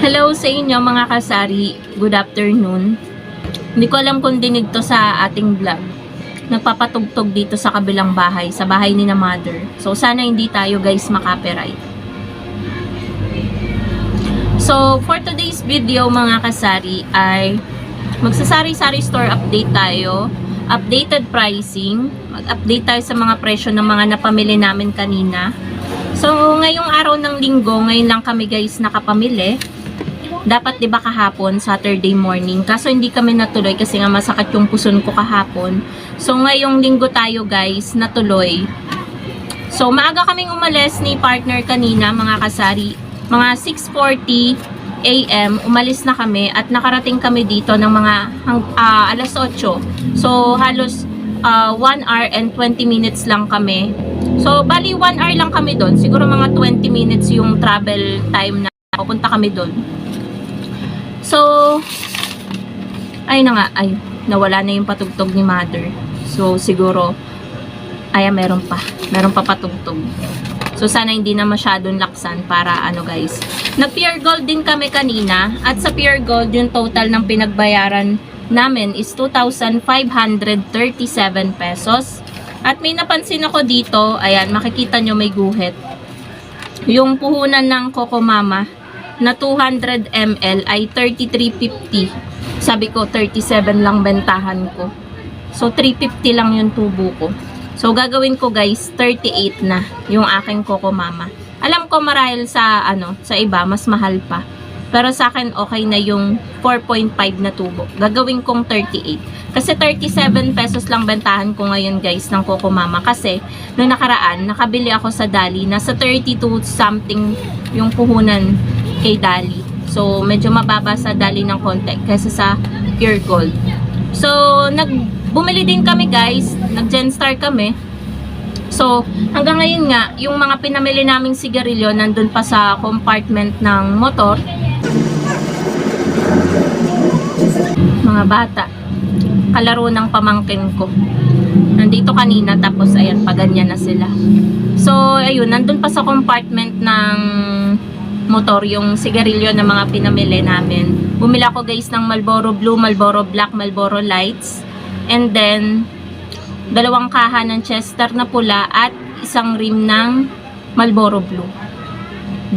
Hello sa inyo mga kasari, good afternoon. Hindi ko alam kung dinig to sa ating vlog. Nagpapatugtog dito sa kabilang bahay, sa bahay ni na mother. So sana hindi tayo guys makapiright. So for today's video mga kasari ay magsasari-sari store update tayo. Updated pricing. Mag-update tayo sa mga presyo ng mga napamili namin kanina. So ngayong araw ng linggo, ngayon lang kami guys nakapamili. Dapat 'di ba kahapon, Saturday morning. Kaso hindi kami natuloy kasi nga masakit yung puson ko kahapon. So ngayong linggo tayo guys, natuloy. So maaga kaming umalis ni partner kanina mga kasari. Mga 6:40 AM umalis na kami at nakarating kami dito ng mga alas 8. So halos 1 hour and 20 minutes lang kami. So bali 1 hour lang kami doon. Siguro mga 20 minutes yung travel time na pupunta kami doon. So, ay na nga, ay, nawala na yung patugtog ni mother. So, siguro, ay, meron pa patugtog. So, sana hindi na masyadong laksan para, ano guys. Nag-pure gold din kami kanina, at sa pure gold, yung total ng pinagbayaran namin is 2,537 pesos. At may napansin ako dito, ayan, makikita nyo may guhit. Yung puhunan ng Coco Mama, na 200 ml ay 33.50. Sabi ko 37 lang bentahan ko. So 350 lang yung tubo ko. So gagawin ko guys 38 na yung aking Coco Mama. Alam ko marahil sa sa iba mas mahal pa. Pero sa akin okay na yung 4.5 na tubo. Gagawin kong 38. Kasi 37 pesos lang bentahan ko ngayon guys ng Coco Mama. Kasi noong nakaraan nakabili ako sa Dali. Nasa 32 something yung puhunan kay Dali. So, medyo mababa sa Dali ng konti kaysa sa Pure Gold. So, bumili din kami guys. Nag-Genstar kami. So, hanggang ngayon nga, yung mga pinamili naming sigarilyo nandun pa sa compartment ng motor. Mga bata. Kalaro ng pamangkin ko. Nandito kanina tapos ayan, paganyan na sila. So, ayun, nandun pa sa compartment ng motor yung sigarilyo na mga pinamili namin. Bumili ako guys ng Marlboro Blue, Marlboro Black, Marlboro Lights. And then, 2 kaha ng Chester na pula at 1 rim ng Marlboro Blue.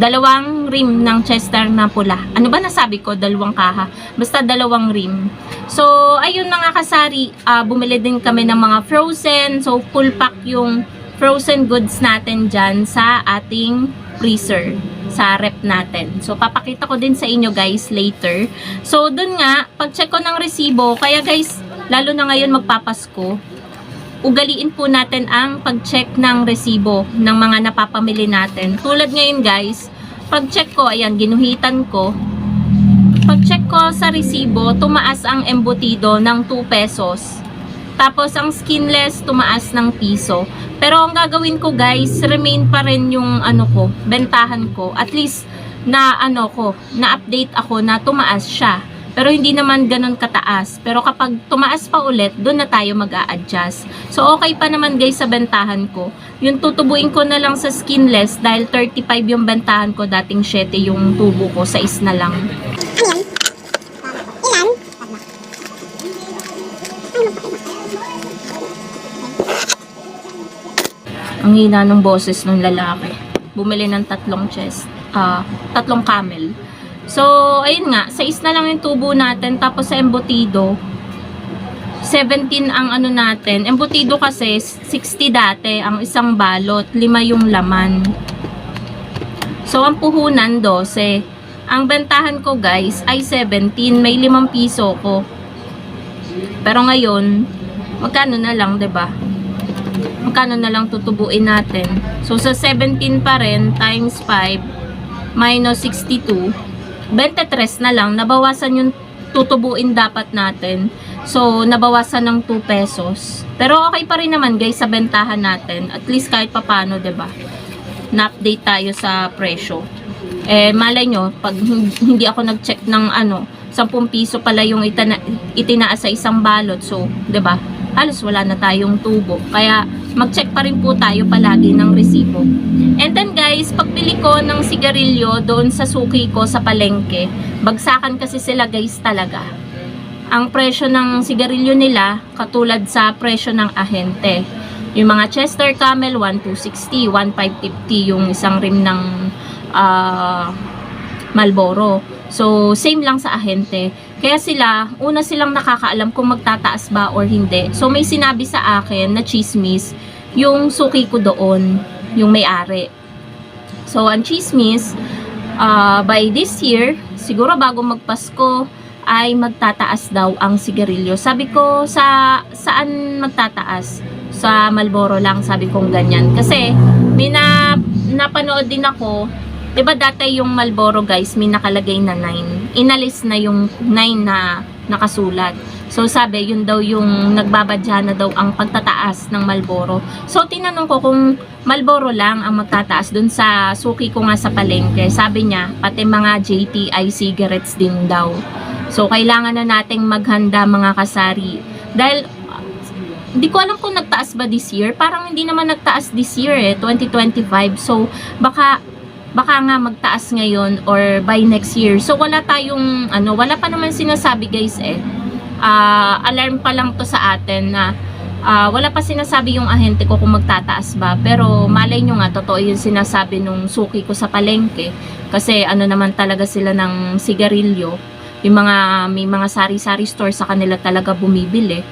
2 rim ng Chester na pula. Ano ba nasabi ko? 2 kaha. Basta 2 rim. So, ayun mga kasari, bumili din kami ng mga frozen. So, full pack yung frozen goods natin dyan sa ating freezer, sa rep natin. So, papakita ko din sa inyo guys later. So, dun nga, pag-check ko ng resibo, kaya guys, lalo na ngayon magpapasko, ugaliin po natin ang pag-check ng resibo ng mga napapamili natin. Tulad ngayon guys, pag-check ko, ayan, ginuhitan ko. Pag-check ko sa resibo, tumaas ang embutido ng 2 pesos. Tapos, ang skinless, tumaas ng piso. Pero, ang gagawin ko, guys, remain pa rin yung, bentahan ko. At least, na-update ako na tumaas siya. Pero, hindi naman ganun kataas. Pero, kapag tumaas pa ulit, doon na tayo mag-a-adjust. So, okay pa naman, guys, sa bentahan ko. Yung tutubuin ko na lang sa skinless, dahil 35 yung bentahan ko, dating 7 yung tubo ko, 6 na lang. Ang hina ng boses ng lalaki. Bumili ng 3 camel. So, ayun nga, 6 na lang yung tubo natin. Tapos sa embutido, 17 ang natin. Embutido kasi, 60 dati, ang isang balot. 5 yung laman. So, ang puhunan, 12. Ang bentahan ko, guys, ay 17. May 5 piso ko. Pero ngayon, magkano na lang, 'di ba? Magkano na lang tutubuin natin. So, sa 17 pa rin, times 5, minus 62, 23 na lang. Nabawasan yung tutubuin dapat natin. So, nabawasan ng 2 pesos. Pero, okay pa rin naman, guys, sa bentahan natin. At least, kahit papano, diba? Na-update tayo sa presyo. Eh, malay nyo, pag hindi ako nag-check ng 10 piso pala yung itinaas sa isang balot. So, diba? Halos wala na tayong tubo. Kaya, mag-check pa rin po tayo palagi ng resibo. And then guys, guys, pagbili ko ng sigarilyo doon sa suki ko sa palengke, bagsakan kasi sila guys talaga. Ang presyo ng sigarilyo nila katulad sa presyo ng ahente. Yung mga Chester Camel 1,260, 1,550 yung isang rim ng Marlboro. So same lang sa ahente. Kaya una silang nakakaalam kung magtataas ba or hindi. So may sinabi sa akin na chismis yung suki ko doon, yung may-ari. So ang chismis, by this year, siguro bago magpasko, ay magtataas daw ang sigarilyo. Sabi ko, saan magtataas? Sa Marlboro lang, sabi kong ganyan. Kasi, may napanood din ako, diba dati yung Marlboro guys, may nakalagay na 9. Inalis na yung 9 na nakasulat. So sabi, yun daw yung nagbabadya na daw ang pagtataas ng Marlboro. So tinanong ko kung Marlboro lang ang magtataas dun sa suki ko nga sa palengke. Sabi niya, pati mga JTI cigarettes din daw. So, kailangan na nating maghanda mga kasari. Dahil, hindi ko alam kung nagtaas ba this year. Parang hindi naman nagtaas this year 2025. So, baka nga magtaas ngayon or by next year. So, wala pa naman sinasabi guys alarm pa lang to sa atin na wala pa sinasabi yung ahente ko kung magtataas ba. Pero, malay nyo nga, totoo yung sinasabi nung suki ko sa palengke. Kasi, naman talaga sila ng sigarilyo. May mga sari-sari store sa kanila talaga bumibili.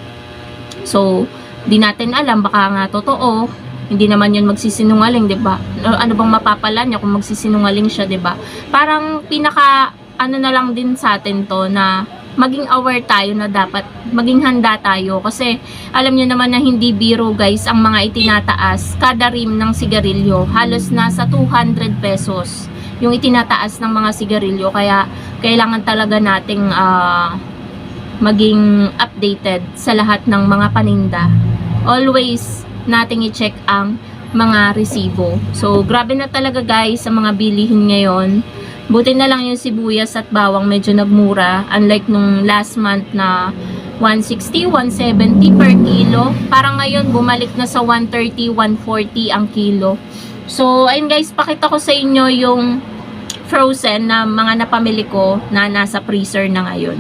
So, di natin alam, baka nga totoo, hindi naman yun magsisinungaling, 'di ba? Ano bang mapapala niya kung magsisinungaling siya, 'di ba? Parang na lang din sa atin to na maging aware tayo na dapat maging handa tayo kasi alam niyo naman na hindi biro guys ang mga itinataas. Kada rim ng sigarilyo halos nasa 200 pesos yung itinataas ng mga sigarilyo, kaya kailangan talaga nating maging updated sa lahat ng mga paninda. Always nating i-check ang mga resibo. So grabe na talaga guys sa mga bilihin ngayon. Buti na lang yung sibuyas at bawang medyo nagmura, unlike nung last month na 160, 170 per kilo. Parang ngayon bumalik na sa 130, 140 ang kilo. So, ayun guys, pakita ko sa inyo yung frozen na mga napamili ko na nasa freezer na ngayon.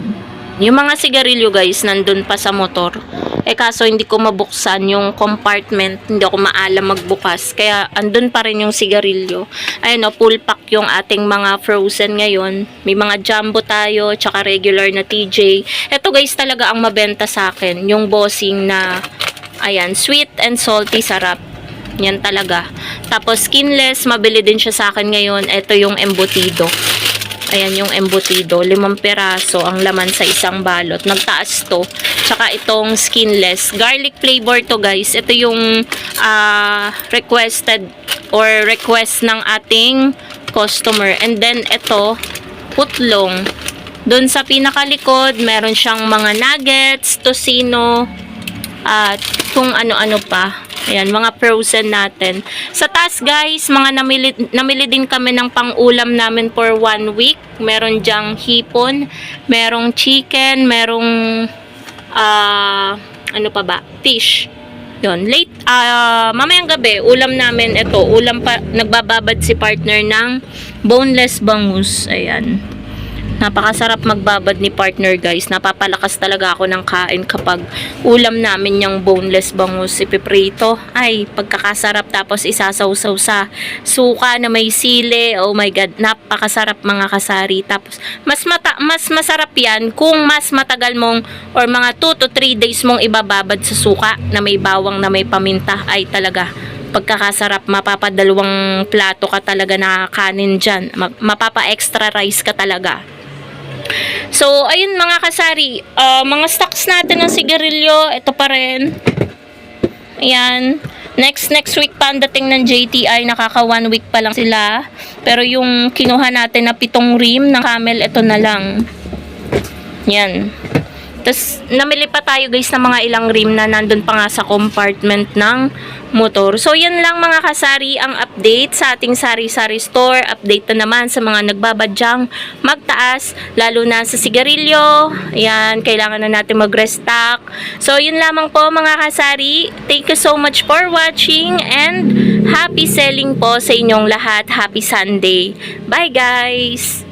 Yung mga sigarilyo guys, nandun pa sa motor. Kaso hindi ko mabuksan yung compartment, hindi ako maalam magbukas. Kaya andun pa rin yung sigarilyo. Ayun full pack yung ating mga frozen ngayon. May mga jumbo tayo, tsaka regular na TJ. Ito guys talaga ang mabenta sa akin. Yung bossing na, ayan, sweet and salty, sarap. Yan talaga. Tapos skinless, mabili din siya sa akin ngayon. Ito yung embutido. Ayan yung embutido. 5 peraso ang laman sa isang balot. Nagtaas to. Tsaka itong skinless. Garlic flavor to guys. Ito yung requested or request ng ating customer. And then ito, putlong. Doon sa pinakalikod, meron siyang mga nuggets, tocino, at kung ano-ano pa. Ayan, mga frozen natin. Sa taas guys, mga namili din kami ng pang-ulam namin for 1 week. Meron dyang hipon, merong chicken, merong ano pa ba? Fish. Yun, mamayang gabi, ulam namin ito. Ulam pa, nagbababad si partner ng boneless bangus. Ayan. Napakasarap magbabad ni partner guys. Napapalakas talaga ako ng kain kapag ulam namin yung boneless bangus ipiprito. Ay, pagkakasarap, tapos isasawsaw sa suka na may sili. Oh my god, napakasarap mga kasari. Tapos mas masarap yan kung mas matagal mong or mga 2 to 3 days mong ibababad sa suka na may bawang, na may paminta. Ay talaga, pagkakasarap, mapapadalawang plato ka talaga na kanin dyan. Mapapa extra rice ka talaga. So, ayun mga kasari, mga stocks natin ng sigarilyo, ito pa rin. Ayan. Next week pa ang dating ng JTI, nakaka 1 week pa lang sila. Pero yung kinuha natin na 7 rim ng Camel, ito na lang. Yan. Tapos, namili pa tayo guys ng mga ilang rim na nandun pa nga sa compartment ng motor. So, yan lang mga kasari ang update sa ating sari-sari store. Update na naman sa mga nagbabadyang magtaas, lalo na sa sigarilyo. Ayan, kailangan na natin mag-restock. So, yun lamang po mga kasari. Thank you so much for watching and happy selling po sa inyong lahat. Happy Sunday. Bye guys!